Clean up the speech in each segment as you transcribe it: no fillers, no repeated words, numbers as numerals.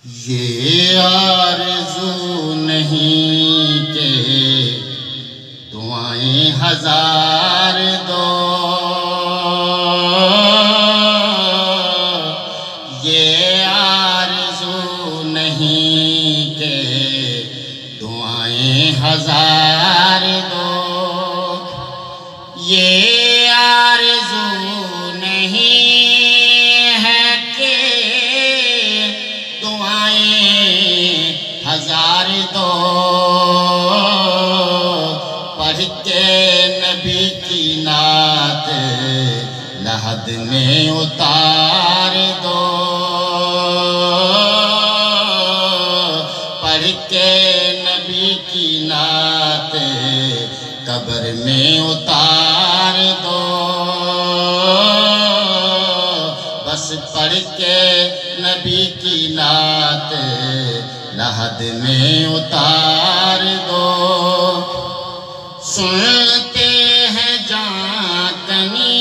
یہ آرزو نہیں کہ دعائیں ہزار دو، یہ آرزو نہیں کہ دعائیں ہزار دو، یہ آرزو نہیں ہے کہ دعائیں ہزار دو، پڑھ کے نبی کی نعت لحد میں اتار دو، پڑھ کے نبی کی نعت قبر میں اتار دو، بس پڑھ کے نبی کی نعت لحد میں اتار دو۔ سنتے ہیں جہاں کنی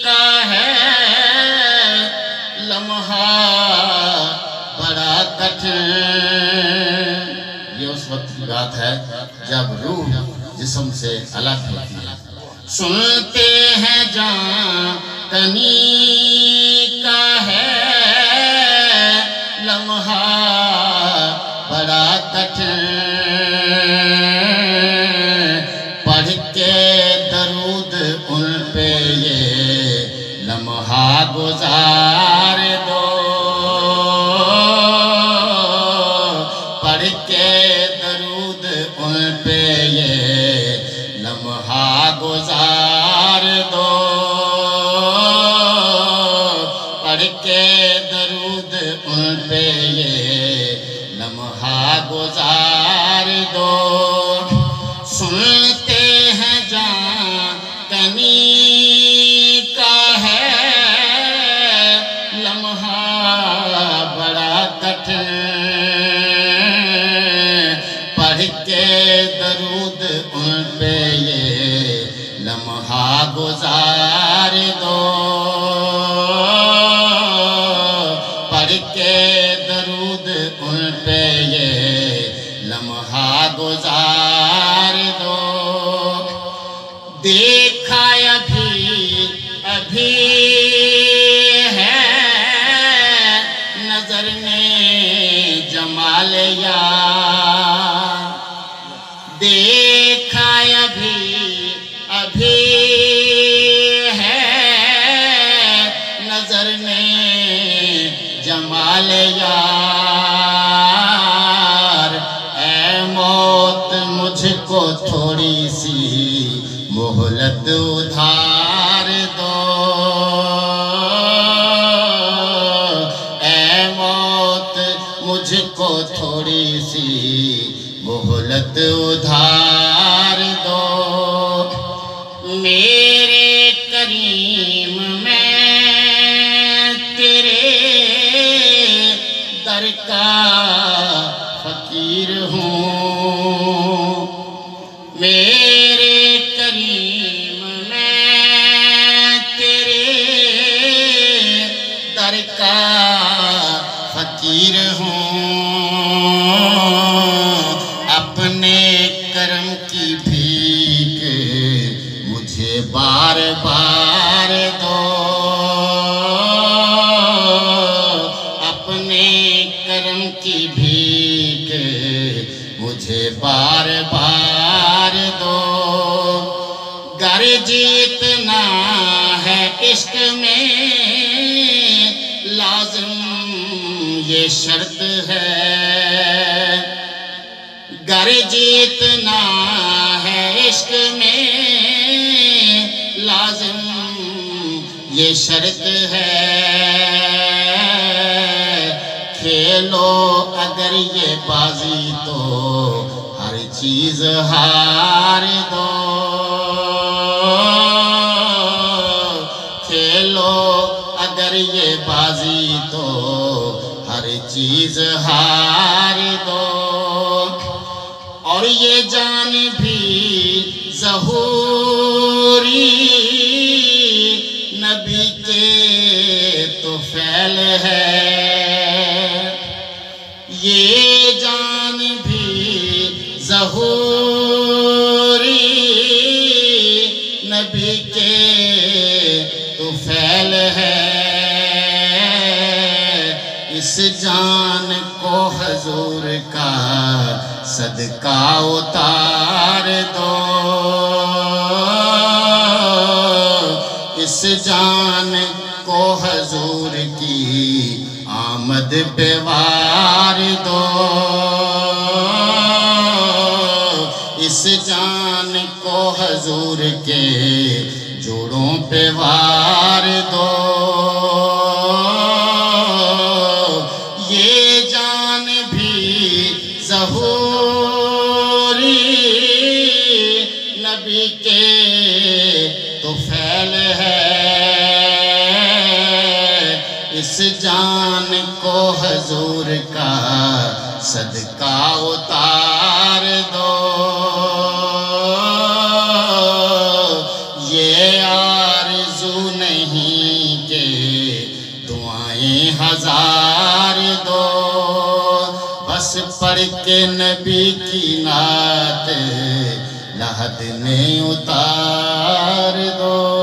کا ہے لمحہ بڑا کٹھن، یہ اس وقت کی بات ہے جب روح جسم سے الگ ہوتی ہے۔ سنتے ہیں جہاں کنی کا ہے لمحہ بڑا کٹھن، پڑھ کے درود ان پہ یہ لمحہ گزار دو، پڑھ کے درود ان پہ یہ لمحہ گزار دو، پڑھ کے درود ان پہ یہ لمحہ گزار دو۔ سنتے ہیں جہاں کنی کا ہے لمحہ بڑا کٹھن، پڑھ کے درود ان پہ یہ لمحہ گزار دو، پڑھ کے درود ان پہ یہ لمحہ گزار دو۔ دیکھا ابھی ہے نظر نے جمال یار، دیکھا ابھی ہے نظر نے جمال یار، اے موت مجھ کو تھوڑی سی مہلت ادھار دو، اے موت مجھ کو تھوڑی سی مہلت ادھار دو، میرے کریم میں تیرے در کا فقیر ہوں، میرے کریم میں تیرے در کا فقیر ہوں، اپنے کرم کی بھیک مجھے بار بار دو، اپنے کرم کی بھیک مجھے بار بار دو، گر جیتنا ہے عشق میں لازم یہ شرط ہے، گر جیتنا ہے عشق میں لازم یہ شرط ہے، کھیلو اگر یہ بازی تو ہر چیز ہار دو، کھیلو اگر یہ بازی تو ہر چیز ہار دو، اور یہ جان بھی ظہوری نبی کے تو فعل ہے، اس جان کو حضور کا صدقہ اتار دو، اس جان کو حضور کی آمد پہ وار دو، اس جان کو حضور کے جوڑوں پہ وار دو، یہ جان بھی ظہوری نبی کے طفیل ہے، اس جان کو حضور کا صدقہ اتار دو، یہ آرزو نہیں کہ دعائیں ہزار دو، بس پڑھ کے نبی کی نعت لحد میں اتار دو۔